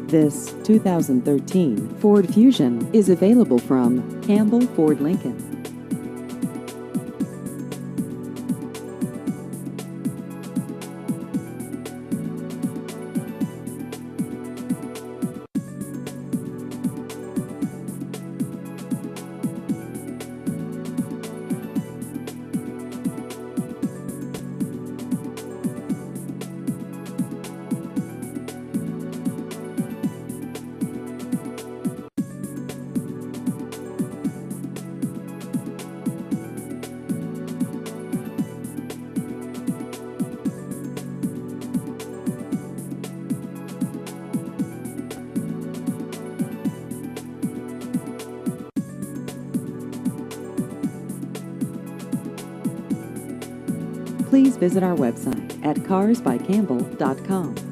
This 2013 Ford Fusion is available from Campbell Ford Lincoln. Please visit our website at carsbycampbell.com.